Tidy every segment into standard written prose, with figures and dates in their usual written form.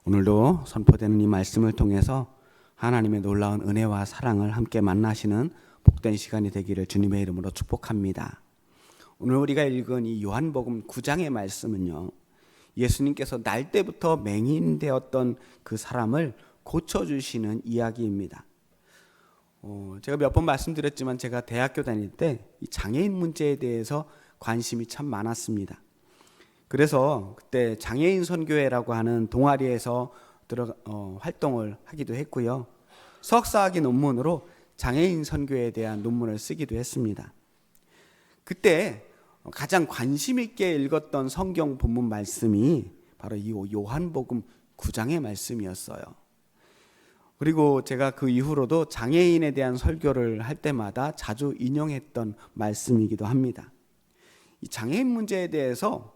오늘도 선포되는 이 말씀을 통해서 하나님의 놀라운 은혜와 사랑을 함께 만나시는 복된 시간이 되기를 주님의 이름으로 축복합니다. 오늘 우리가 읽은 이 요한복음 9장의 말씀은요, 예수님께서 날 때부터 맹인되었던 그 사람을 고쳐주시는 이야기입니다. 제가 몇 번 말씀드렸지만 제가 대학교 다닐 때 이 장애인 문제에 대해서 관심이 참 많았습니다. 그래서 그때 장애인 선교회라고 하는 동아리에서 활동을 하기도 했고요. 석사학위 논문으로 장애인 선교에 대한 논문을 쓰기도 했습니다. 그때 가장 관심 있게 읽었던 성경 본문 말씀이 바로 이 요한복음 9장의 말씀이었어요. 그리고 제가 그 이후로도 장애인에 대한 설교를 할 때마다 자주 인용했던 말씀이기도 합니다. 이 장애인 문제에 대해서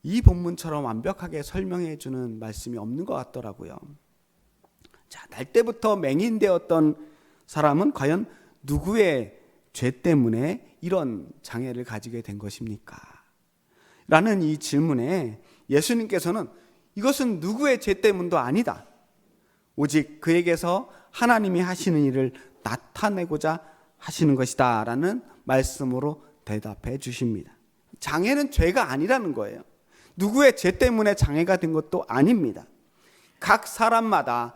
이 본문처럼 완벽하게 설명해 주는 말씀이 없는 것 같더라고요. 자, 날 때부터 맹인되었던 사람은 과연 누구의 죄 때문에 이런 장애를 가지게 된 것입니까? 라는 이 질문에 예수님께서는 이것은 누구의 죄 때문도 아니다. 오직 그에게서 하나님이 하시는 일을 나타내고자 하시는 것이다 라는 말씀으로 대답해 주십니다. 장애는 죄가 아니라는 거예요. 누구의 죄 때문에 장애가 된 것도 아닙니다. 각 사람마다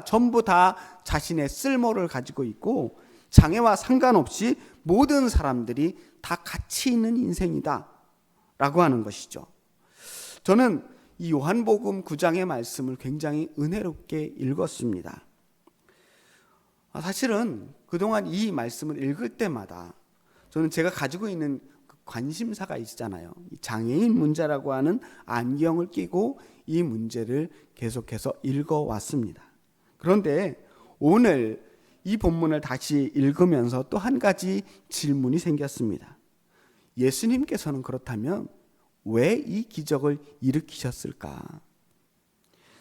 전부 다 자신의 쓸모를 가지고 있고 장애와 상관없이 모든 사람들이 다 가치 있는 인생이다 라고 하는 것이죠. 저는 이 요한복음 9장의 말씀을 굉장히 은혜롭게 읽었습니다. 사실은 그동안 이 말씀을 읽을 때마다 저는 제가 가지고 있는 관심사가 있잖아요. 장애인 문제라고 하는 안경을 끼고 이 문제를 계속해서 읽어왔습니다. 그런데 오늘 이 본문을 다시 읽으면서 또 한 가지 질문이 생겼습니다. 예수님께서는 그렇다면 왜 이 기적을 일으키셨을까?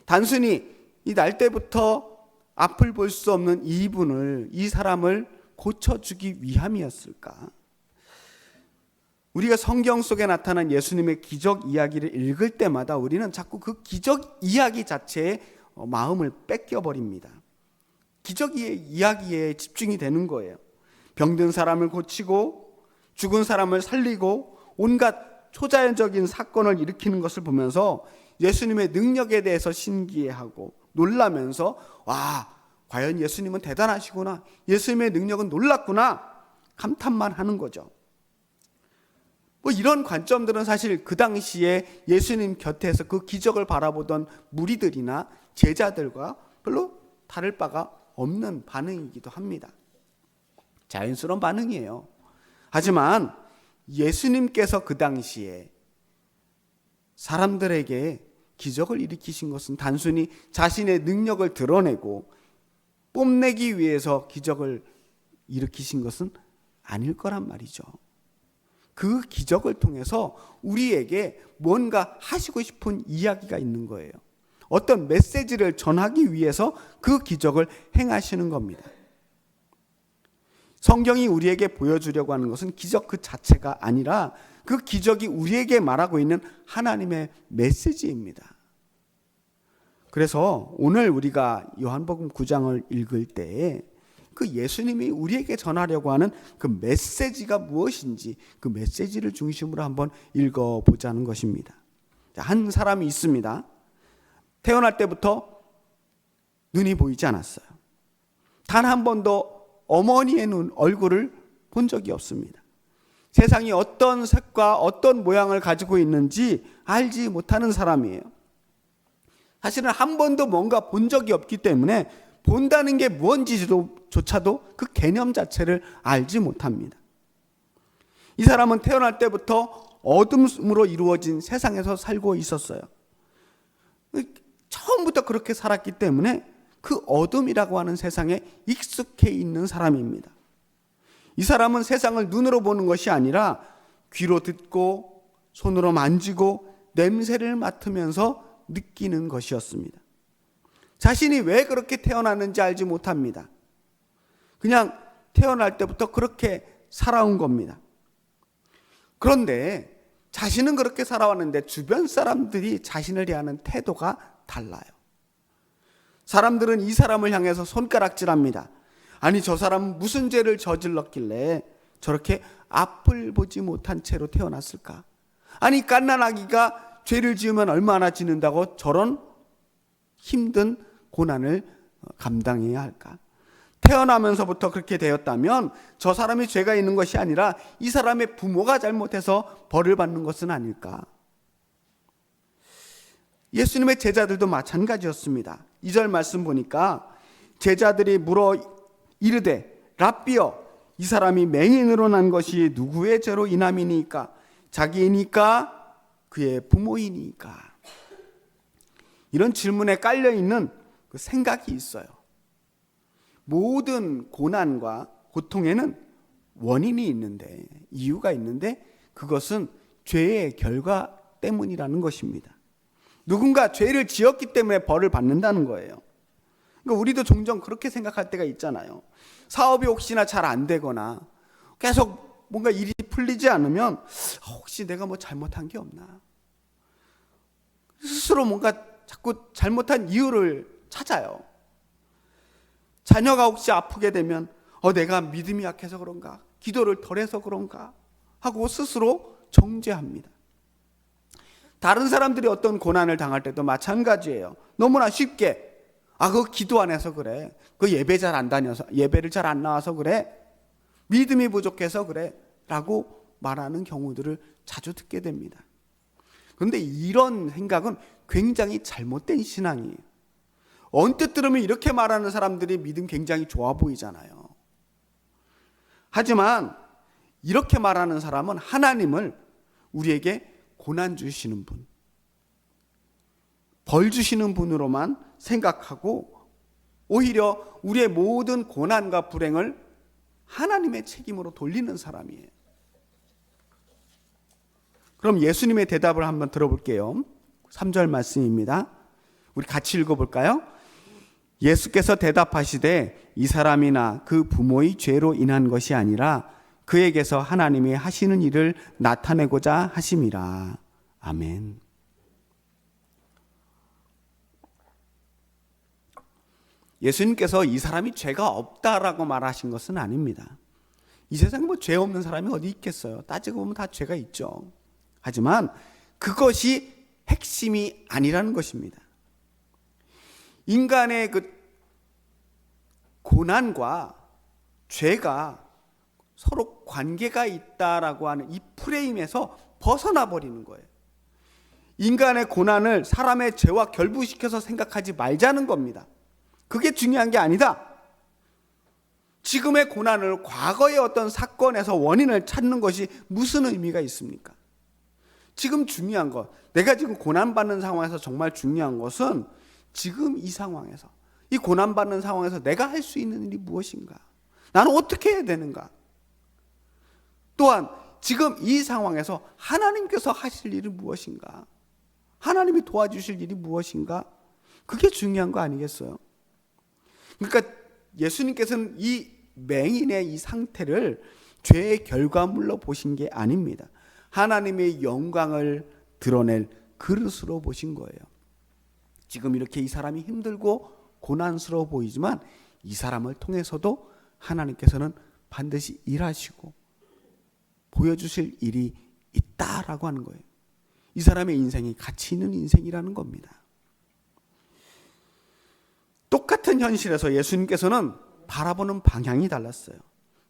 단순히 이 날 때부터 앞을 볼 수 없는 이 사람을 고쳐주기 위함이었을까? 우리가 성경 속에 나타난 예수님의 기적 이야기를 읽을 때마다 우리는 자꾸 그 기적 이야기 자체에 마음을 뺏겨버립니다. 기적 이야기에 집중이 되는 거예요. 병든 사람을 고치고 죽은 사람을 살리고 온갖 초자연적인 사건을 일으키는 것을 보면서 예수님의 능력에 대해서 신기해하고 놀라면서 와, 과연 예수님은 대단하시구나, 예수님의 능력은 놀랍구나 감탄만 하는 거죠. 이런 관점들은 사실 그 당시에 예수님 곁에서 그 기적을 바라보던 무리들이나 제자들과 별로 다를 바가 없는 반응이기도 합니다. 자연스러운 반응이에요. 하지만 예수님께서 그 당시에 사람들에게 기적을 일으키신 것은 단순히 자신의 능력을 드러내고 뽐내기 위해서 기적을 일으키신 것은 아닐 거란 말이죠. 그 기적을 통해서 우리에게 뭔가 하시고 싶은 이야기가 있는 거예요. 어떤 메시지를 전하기 위해서 그 기적을 행하시는 겁니다. 성경이 우리에게 보여주려고 하는 것은 기적 그 자체가 아니라 그 기적이 우리에게 말하고 있는 하나님의 메시지입니다. 그래서 오늘 우리가 요한복음 9장을 읽을 때에 그 예수님이 우리에게 전하려고 하는 그 메시지가 무엇인지 그 메시지를 중심으로 한번 읽어보자는 것입니다. 한 사람이 있습니다. 태어날 때부터 눈이 보이지 않았어요. 단 한 번도 어머니의 얼굴을 본 적이 없습니다. 세상이 어떤 색과 어떤 모양을 가지고 있는지 알지 못하는 사람이에요. 사실은 한 번도 뭔가 본 적이 없기 때문에 본다는 게 무엇인지조차도 그 개념 자체를 알지 못합니다. 이 사람은 태어날 때부터 어둠으로 이루어진 세상에서 살고 있었어요. 처음부터 그렇게 살았기 때문에 그 어둠이라고 하는 세상에 익숙해 있는 사람입니다. 이 사람은 세상을 눈으로 보는 것이 아니라 귀로 듣고 손으로 만지고 냄새를 맡으면서 느끼는 것이었습니다. 자신이 왜 그렇게 태어났는지 알지 못합니다. 그냥 태어날 때부터 그렇게 살아온 겁니다. 그런데 자신은 그렇게 살아왔는데 주변 사람들이 자신을 대하는 태도가 달라요. 사람들은 이 사람을 향해서 손가락질합니다. 아니, 저 사람은 무슨 죄를 저질렀길래 저렇게 앞을 보지 못한 채로 태어났을까? 아니, 갓난아기가 죄를 지으면 얼마나 지는다고 저런 힘든 고난을 감당해야 할까? 태어나면서부터 그렇게 되었다면 저 사람이 죄가 있는 것이 아니라 이 사람의 부모가 잘못해서 벌을 받는 것은 아닐까? 예수님의 제자들도 마찬가지였습니다. 2절 말씀 보니까 제자들이 물어 이르되 랍비여, 이 사람이 맹인으로 난 것이 누구의 죄로 인함이니까? 자기이니까? 그의 부모이니까? 이런 질문에 깔려있는 그 생각이 있어요. 모든 고난과 고통에는 원인이 있는데, 이유가 있는데, 그것은 죄의 결과 때문이라는 것입니다. 누군가 죄를 지었기 때문에 벌을 받는다는 거예요. 그러니까 우리도 종종 그렇게 생각할 때가 있잖아요. 사업이 혹시나 잘 안 되거나 계속 뭔가 일이 풀리지 않으면 혹시 내가 뭐 잘못한 게 없나? 스스로 뭔가 자꾸 잘못한 이유를 찾아요. 자녀가 혹시 아프게 되면 내가 믿음이 약해서 그런가? 기도를 덜 해서 그런가? 하고 스스로 정죄합니다. 다른 사람들이 어떤 고난을 당할 때도 마찬가지예요. 너무나 쉽게 그거 기도 안 해서 그래. 그 예배 잘 안 다녀서, 예배를 잘 안 나와서 그래. 믿음이 부족해서 그래. 라고 말하는 경우들을 자주 듣게 됩니다. 그런데 이런 생각은 굉장히 잘못된 신앙이에요. 언뜻 들으면 이렇게 말하는 사람들이 믿음 굉장히 좋아 보이잖아요. 하지만 이렇게 말하는 사람은 하나님을 우리에게 고난 주시는 분, 벌 주시는 분으로만 생각하고 오히려 우리의 모든 고난과 불행을 하나님의 책임으로 돌리는 사람이에요. 그럼 예수님의 대답을 한번 들어볼게요. 3절 말씀입니다. 우리 같이 읽어볼까요? 예수께서 대답하시되 이 사람이나 그 부모의 죄로 인한 것이 아니라 그에게서 하나님이 하시는 일을 나타내고자 하심이라. 아멘. 예수님께서 이 사람이 죄가 없다라고 말하신 것은 아닙니다. 이 세상에 뭐 죄 없는 사람이 어디 있겠어요? 따지고 보면 다 죄가 있죠. 하지만 그것이 핵심이 아니라는 것입니다. 인간의 그 고난과 죄가 서로 관계가 있다라고 하는 이 프레임에서 벗어나 버리는 거예요. 인간의 고난을 사람의 죄와 결부시켜서 생각하지 말자는 겁니다. 그게 중요한 게 아니다. 지금의 고난을 과거의 어떤 사건에서 원인을 찾는 것이 무슨 의미가 있습니까? 지금 중요한 것, 내가 지금 고난받는 상황에서 정말 중요한 것은 지금 이 상황에서, 이 고난받는 상황에서 내가 할 수 있는 일이 무엇인가? 나는 어떻게 해야 되는가? 또한 지금 이 상황에서 하나님께서 하실 일이 무엇인가? 하나님이 도와주실 일이 무엇인가? 그게 중요한 거 아니겠어요? 그러니까 예수님께서는 이 맹인의 이 상태를 죄의 결과물로 보신 게 아닙니다. 하나님의 영광을 드러낼 그릇으로 보신 거예요. 지금 이렇게 이 사람이 힘들고 고난스러워 보이지만 이 사람을 통해서도 하나님께서는 반드시 일하시고 보여주실 일이 있다라고 하는 거예요. 이 사람의 인생이 가치 있는 인생이라는 겁니다. 똑같은 현실에서 예수님께서는 바라보는 방향이 달랐어요.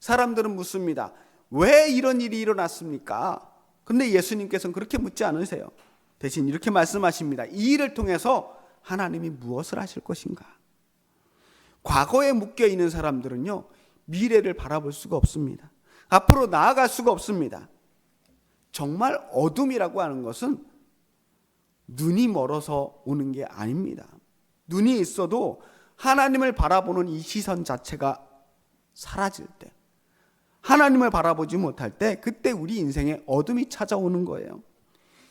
사람들은 묻습니다. 왜 이런 일이 일어났습니까? 근데 예수님께서는 그렇게 묻지 않으세요. 대신 이렇게 말씀하십니다. 이 일을 통해서 하나님이 무엇을 하실 것인가? 과거에 묶여 있는 사람들은요, 미래를 바라볼 수가 없습니다. 앞으로 나아갈 수가 없습니다. 정말 어둠이라고 하는 것은 눈이 멀어서 오는 게 아닙니다. 눈이 있어도 하나님을 바라보는 이 시선 자체가 사라질 때, 하나님을 바라보지 못할 때, 그때 우리 인생에 어둠이 찾아오는 거예요.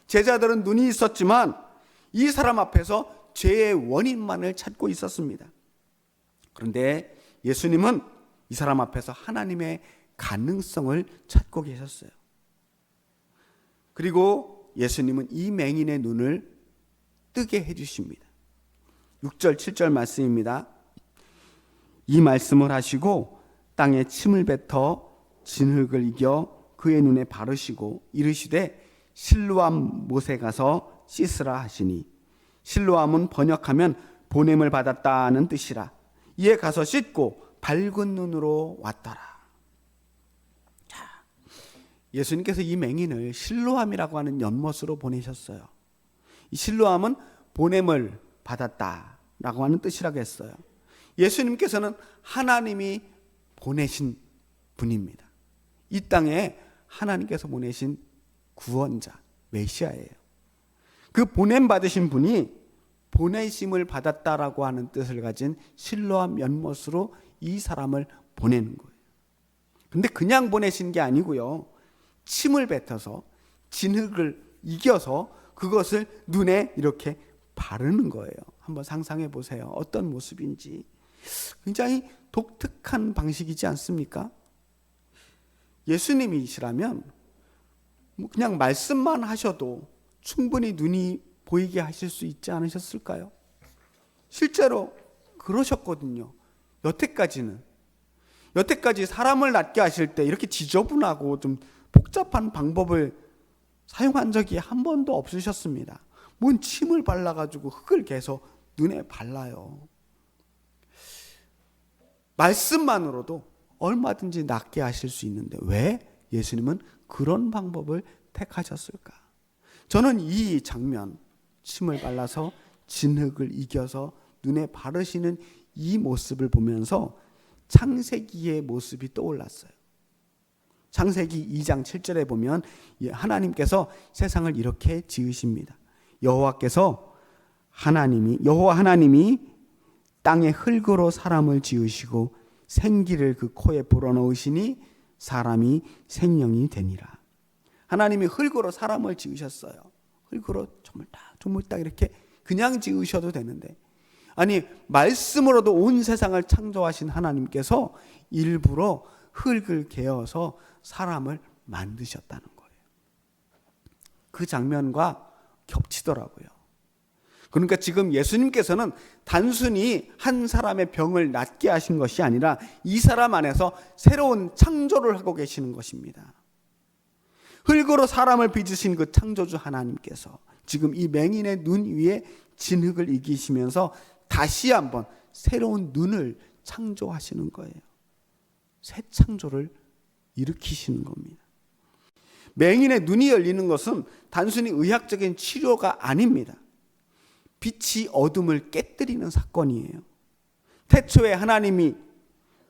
제자들은 눈이 있었지만 이 사람 앞에서 죄의 원인만을 찾고 있었습니다. 그런데 예수님은 이 사람 앞에서 하나님의 가능성을 찾고 계셨어요. 그리고 예수님은 이 맹인의 눈을 뜨게 해주십니다. 6절 7절 말씀입니다. 이 말씀을 하시고 땅에 침을 뱉어 진흙을 이겨 그의 눈에 바르시고 이르시되 실로암 못에 가서 씻으라 하시니, 실로암은 번역하면 보냄을 받았다는 뜻이라. 이에 가서 씻고 밝은 눈으로 왔더라. 자, 예수님께서 이 맹인을 실로암이라고 하는 연못으로 보내셨어요. 이 실로암은 보냄을 받았다라고 하는 뜻이라고 했어요. 예수님께서는 하나님이 보내신 분입니다. 이 땅에 하나님께서 보내신 구원자, 메시아예요. 그 보냄 받으신 분이 보내심을 받았다라고 하는 뜻을 가진 실로암 연못으로 이 사람을 보내는 거예요. 근데 그냥 보내신 게 아니고요. 침을 뱉어서 진흙을 이겨서 그것을 눈에 이렇게 바르는 거예요. 한번 상상해 보세요. 어떤 모습인지. 굉장히 독특한 방식이지 않습니까? 예수님이시라면 그냥 말씀만 하셔도 충분히 눈이 보이게 하실 수 있지 않으셨을까요? 실제로 그러셨거든요. 여태까지 사람을 낫게 하실 때 이렇게 지저분하고 좀 복잡한 방법을 사용한 적이 한 번도 없으셨습니다. 뭔 침을 발라가지고 흙을 개서 눈에 발라요. 말씀만으로도 얼마든지 낫게 하실 수 있는데 왜 예수님은 그런 방법을 택하셨을까? 저는 이 장면, 침을 발라서 진흙을 이겨서 눈에 바르시는 이 모습을 보면서 창세기의 모습이 떠올랐어요. 창세기 2장 7절에 보면 하나님께서 세상을 이렇게 지으십니다. 여호와 하나님이 땅의 흙으로 사람을 지으시고 생기를 그 코에 불어넣으시니 사람이 생명이 되니라. 하나님이 흙으로 사람을 지으셨어요. 흙으로 조물딱 이렇게 그냥 지으셔도 되는데, 아니 말씀으로도 온 세상을 창조하신 하나님께서 일부러 흙을 개어서 사람을 만드셨다는 거예요. 그 장면과 겹치더라고요. 그러니까 지금 예수님께서는 단순히 한 사람의 병을 낫게 하신 것이 아니라 이 사람 안에서 새로운 창조를 하고 계시는 것입니다. 흙으로 사람을 빚으신 그 창조주 하나님께서 지금 이 맹인의 눈 위에 진흙을 이기시면서 다시 한번 새로운 눈을 창조하시는 거예요. 새 창조를 일으키시는 겁니다. 맹인의 눈이 열리는 것은 단순히 의학적인 치료가 아닙니다. 빛이 어둠을 깨뜨리는 사건이에요. 태초에 하나님이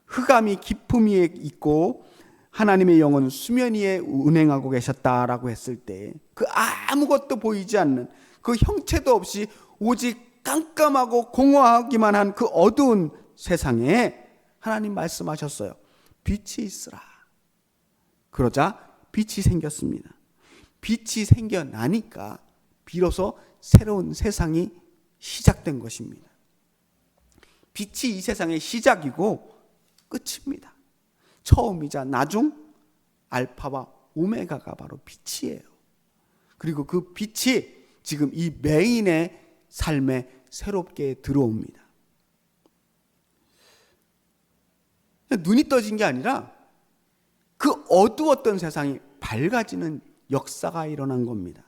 흑암이 깊음 위에 있고 하나님의 영은 수면 위에 운행하고 계셨다라고 했을 때 그 아무것도 보이지 않는 그 형체도 없이 오직 깜깜하고 공허하기만 한 그 어두운 세상에 하나님 말씀하셨어요. 빛이 있으라. 그러자 빛이 생겼습니다. 빛이 생겨나니까 비로소 새로운 세상이 시작된 것입니다. 빛이 이 세상의 시작이고 끝입니다. 처음이자 나중, 알파와 오메가가 바로 빛이에요. 그리고 그 빛이 지금 이 맹인의 삶에 새롭게 들어옵니다. 눈이 떠진 게 아니라 그 어두웠던 세상이 밝아지는 역사가 일어난 겁니다.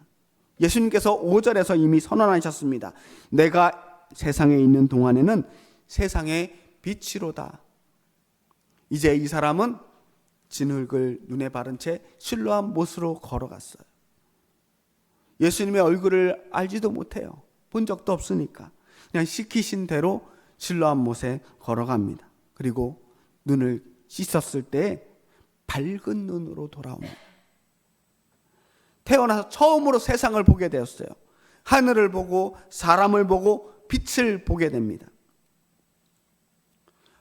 예수님께서 5절에서 이미 선언하셨습니다. 내가 세상에 있는 동안에는 세상의 빛이로다. 이제 이 사람은 진흙을 눈에 바른 채 실로암 못으로 걸어갔어요. 예수님의 얼굴을 알지도 못해요. 본 적도 없으니까. 그냥 시키신 대로 실로암 못에 걸어갑니다. 그리고 눈을 씻었을 때 밝은 눈으로 돌아옵니다. 태어나서 처음으로 세상을 보게 되었어요. 하늘을 보고 사람을 보고 빛을 보게 됩니다.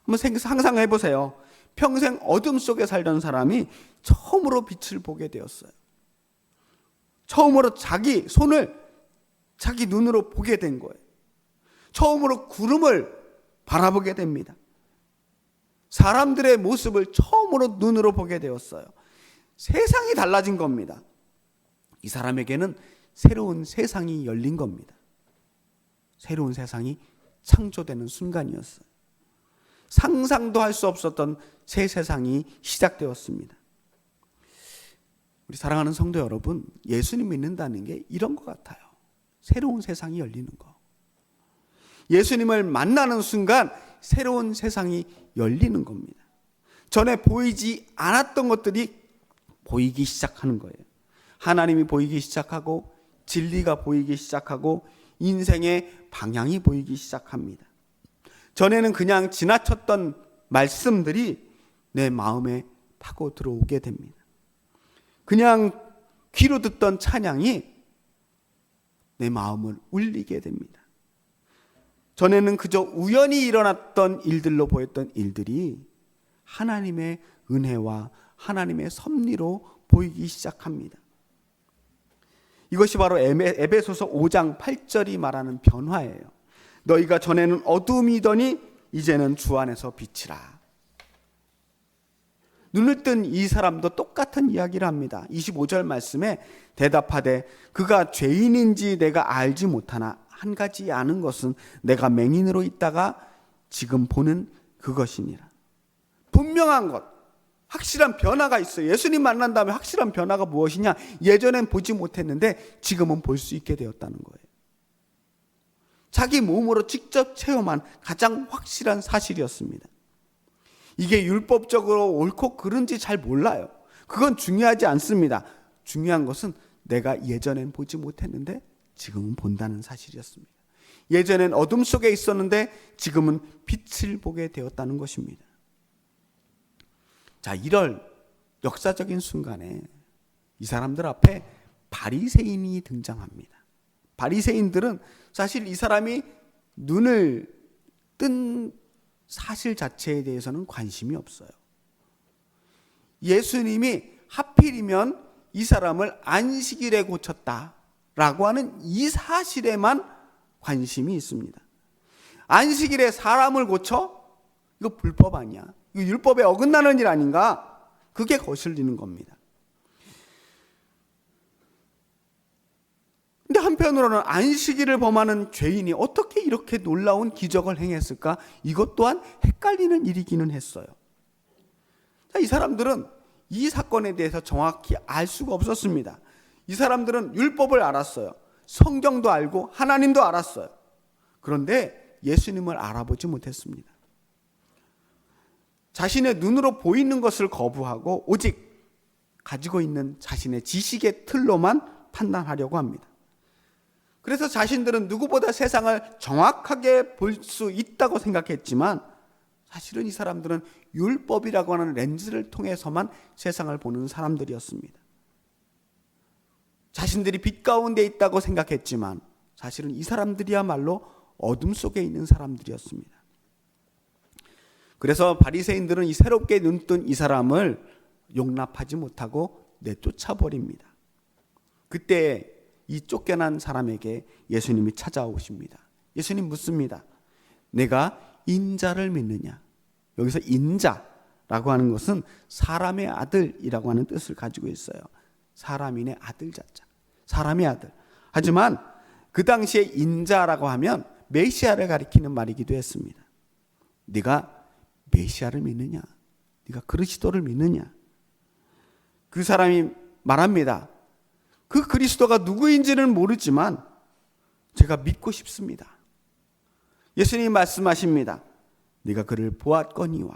한번 상상해 보세요. 평생 어둠 속에 살던 사람이 처음으로 빛을 보게 되었어요. 처음으로 자기 손을 자기 눈으로 보게 된 거예요. 처음으로 구름을 바라보게 됩니다. 사람들의 모습을 처음으로 눈으로 보게 되었어요. 세상이 달라진 겁니다. 이 사람에게는 새로운 세상이 열린 겁니다. 새로운 세상이 창조되는 순간이었어요. 상상도 할 수 없었던 새 세상이 시작되었습니다. 우리 사랑하는 성도 여러분, 예수님 믿는다는 게 이런 것 같아요. 새로운 세상이 열리는 거. 예수님을 만나는 순간 새로운 세상이 열리는 겁니다. 전에 보이지 않았던 것들이 보이기 시작하는 거예요. 하나님이 보이기 시작하고 진리가 보이기 시작하고 인생의 방향이 보이기 시작합니다. 전에는 그냥 지나쳤던 말씀들이 내 마음에 파고 들어오게 됩니다. 그냥 귀로 듣던 찬양이 내 마음을 울리게 됩니다. 전에는 그저 우연히 일어났던 일들로 보였던 일들이 하나님의 은혜와 하나님의 섭리로 보이기 시작합니다. 이것이 바로 에베소서 5장 8절이 말하는 변화예요. 너희가 전에는 어둠이더니 이제는 주 안에서 빛이라. 눈을 뜬 이 사람도 똑같은 이야기를 합니다. 25절 말씀에 대답하되 그가 죄인인지 내가 알지 못하나 한 가지 아는 것은 내가 맹인으로 있다가 지금 보는 그것이니라. 분명한 것, 확실한 변화가 있어요. 예수님 만난 다음에 확실한 변화가 무엇이냐? 예전엔 보지 못했는데 지금은 볼 수 있게 되었다는 거예요. 자기 몸으로 직접 체험한 가장 확실한 사실이었습니다. 이게 율법적으로 옳고 그른지 잘 몰라요. 그건 중요하지 않습니다. 중요한 것은 내가 예전엔 보지 못했는데 지금은 본다는 사실이었습니다. 예전엔 어둠 속에 있었는데 지금은 빛을 보게 되었다는 것입니다. 자, 이럴 역사적인 순간에 이 사람들 앞에 바리새인이 등장합니다. 바리새인들은 사실 이 사람이 눈을 뜬 사실 자체에 대해서는 관심이 없어요. 예수님이 하필이면 이 사람을 안식일에 고쳤다라고 하는 이 사실에만 관심이 있습니다. 안식일에 사람을 고쳐? 이거 불법 아니야? 이거 율법에 어긋나는 일 아닌가? 그게 거슬리는 겁니다. 근데 한편으로는 안식일을 범하는 죄인이 어떻게 이렇게 놀라운 기적을 행했을까? 이것 또한 헷갈리는 일이기는 했어요. 자, 이 사람들은 이 사건에 대해서 정확히 알 수가 없었습니다. 이 사람들은 율법을 알았어요. 성경도 알고 하나님도 알았어요. 그런데 예수님을 알아보지 못했습니다. 자신의 눈으로 보이는 것을 거부하고 오직 가지고 있는 자신의 지식의 틀로만 판단하려고 합니다. 그래서 자신들은 누구보다 세상을 정확하게 볼 수 있다고 생각했지만 사실은 이 사람들은 율법이라고 하는 렌즈를 통해서만 세상을 보는 사람들이었습니다. 자신들이 빛 가운데 있다고 생각했지만 사실은 이 사람들이야말로 어둠 속에 있는 사람들이었습니다. 그래서 바리새인들은 이 새롭게 눈뜬 이 사람을 용납하지 못하고 내쫓아 버립니다. 그때 이 쫓겨난 사람에게 예수님이 찾아오십니다. 예수님 묻습니다. 내가 인자를 믿느냐? 여기서 인자라고 하는 것은 사람의 아들이라고 하는 뜻을 가지고 있어요. 사람인의 아들 자자. 사람의 아들. 하지만 그 당시에 인자라고 하면 메시아를 가리키는 말이기도 했습니다. 네가 메시아를 믿느냐? 네가 그리스도를 믿느냐? 그 사람이 말합니다. 그 그리스도가 누구인지는 모르지만 제가 믿고 싶습니다. 예수님이 말씀하십니다. 네가 그를 보았거니와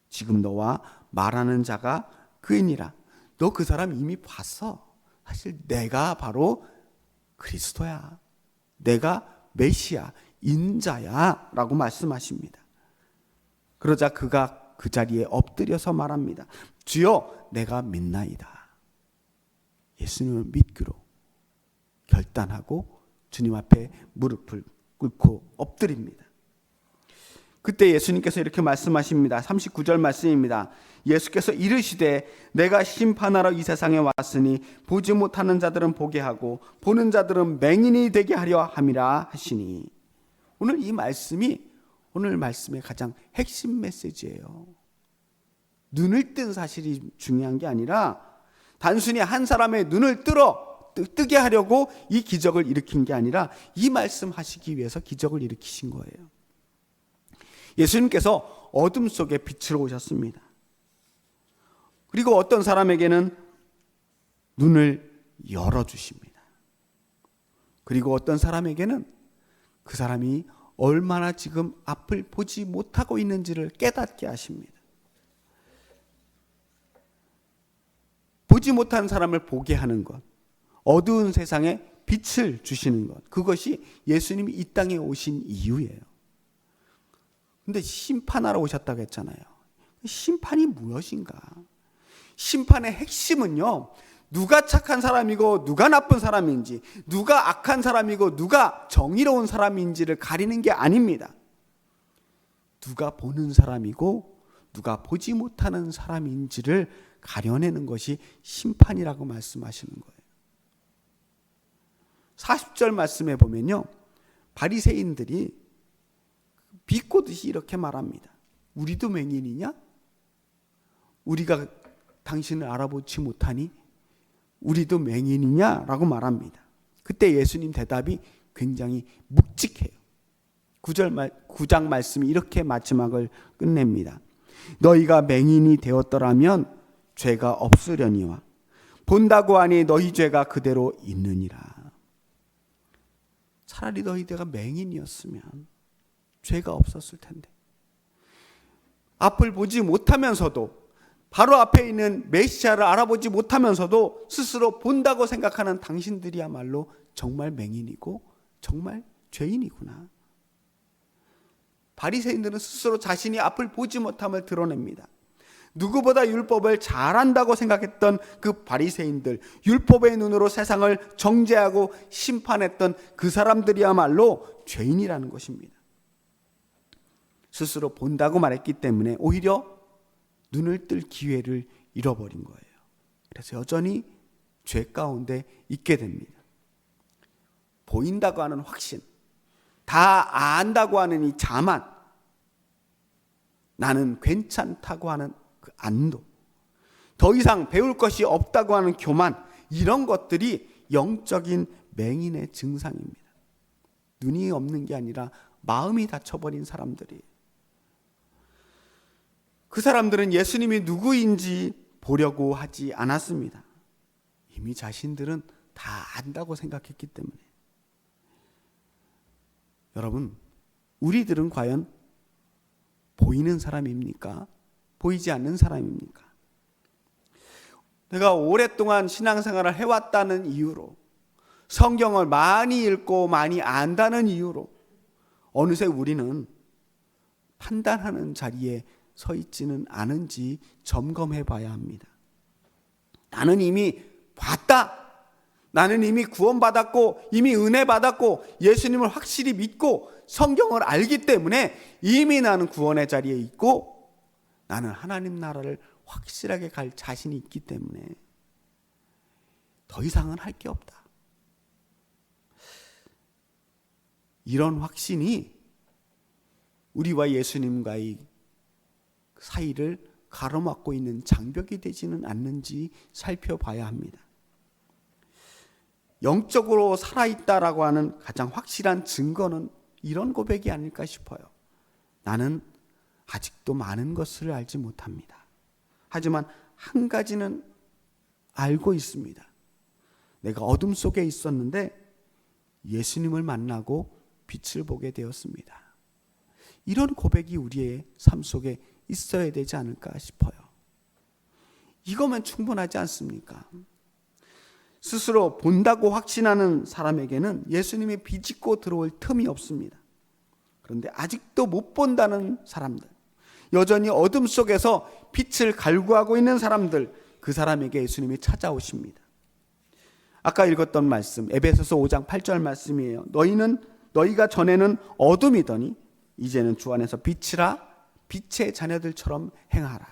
지금 너와 말하는 자가 그이니라. 너 그 사람 이미 봤어. 사실 내가 바로 그리스도야. 내가 메시아, 인자야 라고 말씀하십니다. 그러자 그가 그 자리에 엎드려서 말합니다. 주여, 내가 믿나이다. 예수님을 믿기로 결단하고 주님 앞에 무릎을 꿇고 엎드립니다. 그때 예수님께서 이렇게 말씀하십니다. 39절 말씀입니다. 예수께서 이르시되 내가 심판하러 이 세상에 왔으니 보지 못하는 자들은 보게 하고 보는 자들은 맹인이 되게 하려 함이라 하시니. 오늘 이 말씀이 오늘 말씀의 가장 핵심 메시지예요. 눈을 뜬 사실이 중요한 게 아니라 단순히 한 사람의 눈을 뜰어 뜨게 하려고 이 기적을 일으킨 게 아니라 이 말씀하시기 위해서 기적을 일으키신 거예요. 예수님께서 어둠 속에 빛으로 오셨습니다. 그리고 어떤 사람에게는 눈을 열어주십니다. 그리고 어떤 사람에게는 그 사람이 얼마나 지금 앞을 보지 못하고 있는지를 깨닫게 하십니다. 보지 못한 사람을 보게 하는 것, 어두운 세상에 빛을 주시는 것, 그것이 예수님이 이 땅에 오신 이유예요. 근데 심판하러 오셨다고 했잖아요. 심판이 무엇인가? 심판의 핵심은요, 누가 착한 사람이고 누가 나쁜 사람인지, 누가 악한 사람이고 누가 정의로운 사람인지를 가리는 게 아닙니다. 누가 보는 사람이고 누가 보지 못하는 사람인지를 가려내는 것이 심판이라고 말씀하시는 거예요. 40절 말씀에 보면요, 바리새인들이 비꼬듯이 이렇게 말합니다. 우리도 맹인이냐? 우리가 당신을 알아보지 못하니 우리도 맹인이냐? 라고 말합니다. 그때 예수님 대답이 굉장히 묵직해요. 9장 말씀이 이렇게 마지막을 끝냅니다. 너희가 맹인이 되었더라면 죄가 없으려니와 본다고 하니 너희 죄가 그대로 있느니라. 차라리 너희가 맹인이었으면 죄가 없었을 텐데, 앞을 보지 못하면서도, 바로 앞에 있는 메시아를 알아보지 못하면서도 스스로 본다고 생각하는 당신들이야말로 정말 맹인이고 정말 죄인이구나. 바리새인들은 스스로 자신이 앞을 보지 못함을 드러냅니다. 누구보다 율법을 잘한다고 생각했던 그 바리새인들, 율법의 눈으로 세상을 정죄하고 심판했던 그 사람들이야말로 죄인이라는 것입니다. 스스로 본다고 말했기 때문에 오히려 눈을 뜰 기회를 잃어버린 거예요. 그래서 여전히 죄 가운데 있게 됩니다. 보인다고 하는 확신, 다 안다고 하는 이 자만, 나는 괜찮다고 하는 그 안도, 더 이상 배울 것이 없다고 하는 교만, 이런 것들이 영적인 맹인의 증상입니다. 눈이 없는 게 아니라 마음이 닫혀버린 사람들이에요. 그 사람들은 예수님이 누구인지 보려고 하지 않았습니다. 이미 자신들은 다 안다고 생각했기 때문에. 여러분, 우리들은 과연 보이는 사람입니까? 보이지 않는 사람입니까? 내가 오랫동안 신앙생활을 해왔다는 이유로, 성경을 많이 읽고 많이 안다는 이유로 어느새 우리는 판단하는 자리에 서 있지는 않은지 점검해 봐야 합니다. 나는 이미 봤다. 나는 이미 구원받았고 이미 은혜 받았고 예수님을 확실히 믿고 성경을 알기 때문에 이미 나는 구원의 자리에 있고 나는 하나님 나라를 확실하게 갈 자신이 있기 때문에 더 이상은 할 게 없다. 이런 확신이 우리와 예수님과의 사이를 가로막고 있는 장벽이 되지는 않는지 살펴봐야 합니다. 영적으로 살아있다라고 하는 가장 확실한 증거는 이런 고백이 아닐까 싶어요. 나는 아직도 많은 것을 알지 못합니다. 하지만 한 가지는 알고 있습니다. 내가 어둠 속에 있었는데 예수님을 만나고 빛을 보게 되었습니다. 이런 고백이 우리의 삶 속에 있어야 되지 않을까 싶어요. 이거면 충분하지 않습니까? 스스로 본다고 확신하는 사람에게는 예수님이 비집고 들어올 틈이 없습니다. 그런데 아직도 못 본다는 사람들, 여전히 어둠 속에서 빛을 갈구하고 있는 사람들, 그 사람에게 예수님이 찾아오십니다. 아까 읽었던 말씀, 에베소서 5장 8절 말씀이에요. 너희가 전에는 어둠이더니 이제는 주 안에서 빛이라, 빛의 자녀들처럼 행하라.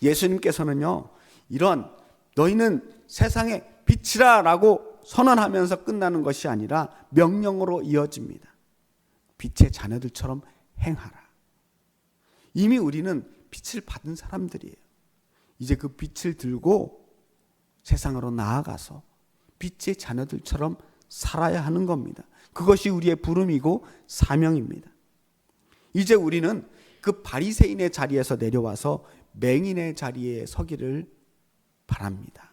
예수님께서는요, 이런 너희는 세상의 빛이라 라고 선언하면서 끝나는 것이 아니라 명령으로 이어집니다. 빛의 자녀들처럼 행하라. 이미 우리는 빛을 받은 사람들이에요. 이제 그 빛을 들고 세상으로 나아가서 빛의 자녀들처럼 살아야 하는 겁니다. 그것이 우리의 부름이고 사명입니다. 이제 우리는 그 바리새인의 자리에서 내려와서 맹인의 자리에 서기를 바랍니다.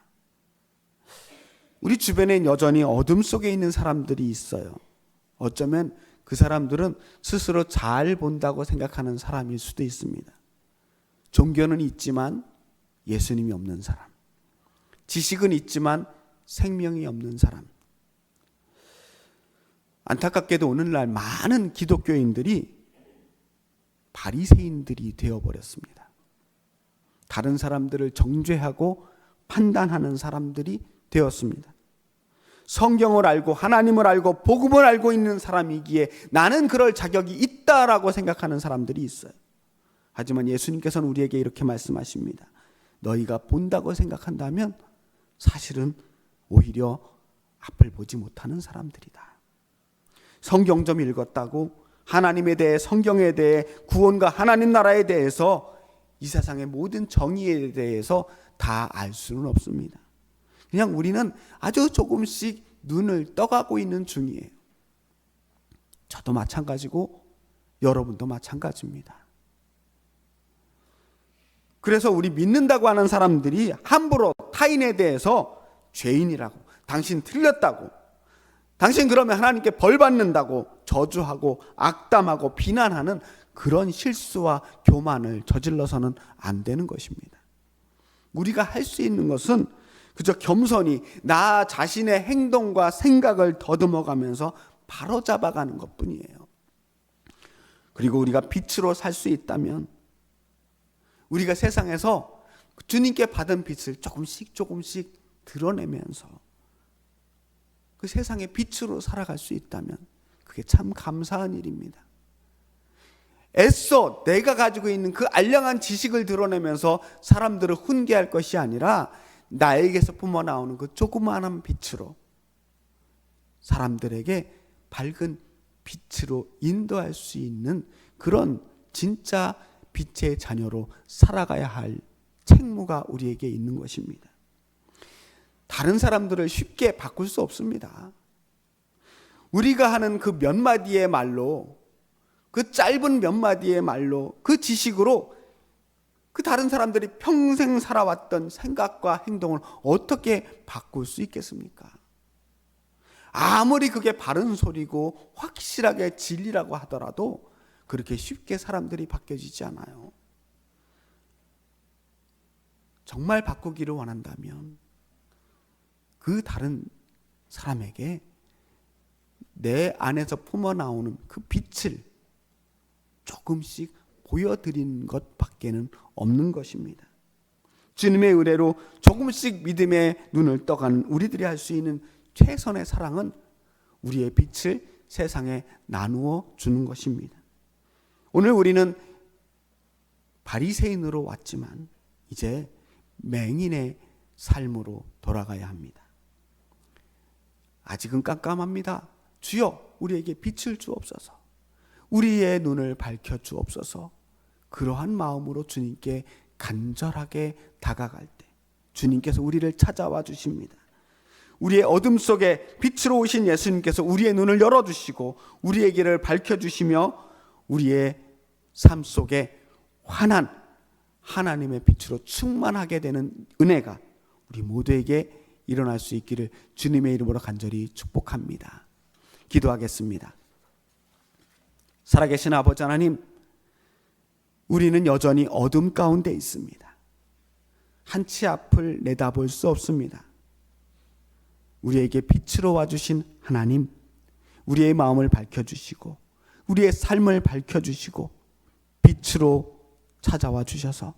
우리 주변엔 여전히 어둠 속에 있는 사람들이 있어요. 어쩌면 그 사람들은 스스로 잘 본다고 생각하는 사람일 수도 있습니다. 종교는 있지만 예수님이 없는 사람, 지식은 있지만 생명이 없는 사람. 안타깝게도 오늘날 많은 기독교인들이 바리새인들이 되어버렸습니다. 다른 사람들을 정죄하고 판단하는 사람들이 되었습니다. 성경을 알고 하나님을 알고 복음을 알고 있는 사람이기에 나는 그럴 자격이 있다라고 생각하는 사람들이 있어요. 하지만 예수님께서는 우리에게 이렇게 말씀하십니다. 너희가 본다고 생각한다면 사실은 오히려 앞을 보지 못하는 사람들이다. 성경 좀 읽었다고 하나님에 대해, 성경에 대해, 구원과 하나님 나라에 대해서, 이 세상의 모든 정의에 대해서 다 알 수는 없습니다. 그냥 우리는 아주 조금씩 눈을 떠가고 있는 중이에요. 저도 마찬가지고 여러분도 마찬가지입니다. 그래서 우리 믿는다고 하는 사람들이 함부로 타인에 대해서 죄인이라고, 당신 틀렸다고, 당신 그러면 하나님께 벌 받는다고 저주하고 악담하고 비난하는 그런 실수와 교만을 저질러서는 안 되는 것입니다. 우리가 할 수 있는 것은 그저 겸손히 나 자신의 행동과 생각을 더듬어가면서 바로잡아가는 것뿐이에요. 그리고 우리가 빛으로 살 수 있다면 우리가 세상에서 주님께 받은 빛을 조금씩 드러내면서 그 세상의 빛으로 살아갈 수 있다면 그게 참 감사한 일입니다. 애써 내가 가지고 있는 그 알량한 지식을 드러내면서 사람들을 훈계할 것이 아니라 나에게서 뿜어나오는 그 조그마한 빛으로 사람들에게 밝은 빛으로 인도할 수 있는 그런 진짜 빛의 자녀로 살아가야 할 책무가 우리에게 있는 것입니다. 다른 사람들을 쉽게 바꿀 수 없습니다. 우리가 하는 그 몇 마디의 말로, 그 짧은 몇 마디의 말로, 그 지식으로 그 다른 사람들이 평생 살아왔던 생각과 행동을 어떻게 바꿀 수 있겠습니까? 아무리 그게 바른 소리고 확실하게 진리라고 하더라도 그렇게 쉽게 사람들이 바뀌어지지 않아요. 정말 바꾸기를 원한다면 그 다른 사람에게 내 안에서 품어나오는 그 빛을 조금씩 보여드리는 것밖에는 없는 것입니다. 주님의 은혜로 조금씩 믿음의 눈을 떠가는 우리들이 할 수 있는 최선의 사랑은 우리의 빛을 세상에 나누어 주는 것입니다. 오늘 우리는 바리새인으로 왔지만 이제 맹인의 삶으로 돌아가야 합니다. 아직은 깜깜합니다. 주여 우리에게 빛을 주옵소서. 우리의 눈을 밝혀 주옵소서. 그러한 마음으로 주님께 간절하게 다가갈 때 주님께서 우리를 찾아와 주십니다. 우리의 어둠 속에 빛으로 오신 예수님께서 우리의 눈을 열어주시고 우리의 길을 밝혀주시며 우리의 삶 속에 환한 하나님의 빛으로 충만하게 되는 은혜가 우리 모두에게 일어날 수 있기를 주님의 이름으로 간절히 축복합니다. 기도하겠습니다. 살아계신 아버지 하나님, 우리는 여전히 어둠 가운데 있습니다. 한치 앞을 내다볼 수 없습니다. 우리에게 빛으로 와주신 하나님, 우리의 마음을 밝혀주시고 우리의 삶을 밝혀주시고 빛으로 찾아와 주셔서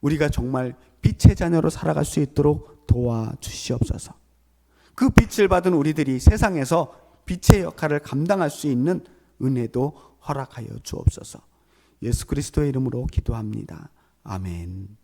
우리가 정말 빛의 자녀로 살아갈 수 있도록 도와주시옵소서. 그 빛을 받은 우리들이 세상에서 빛의 역할을 감당할 수 있는 은혜도 허락하여 주옵소서. 예수 그리스도의 이름으로 기도합니다. 아멘.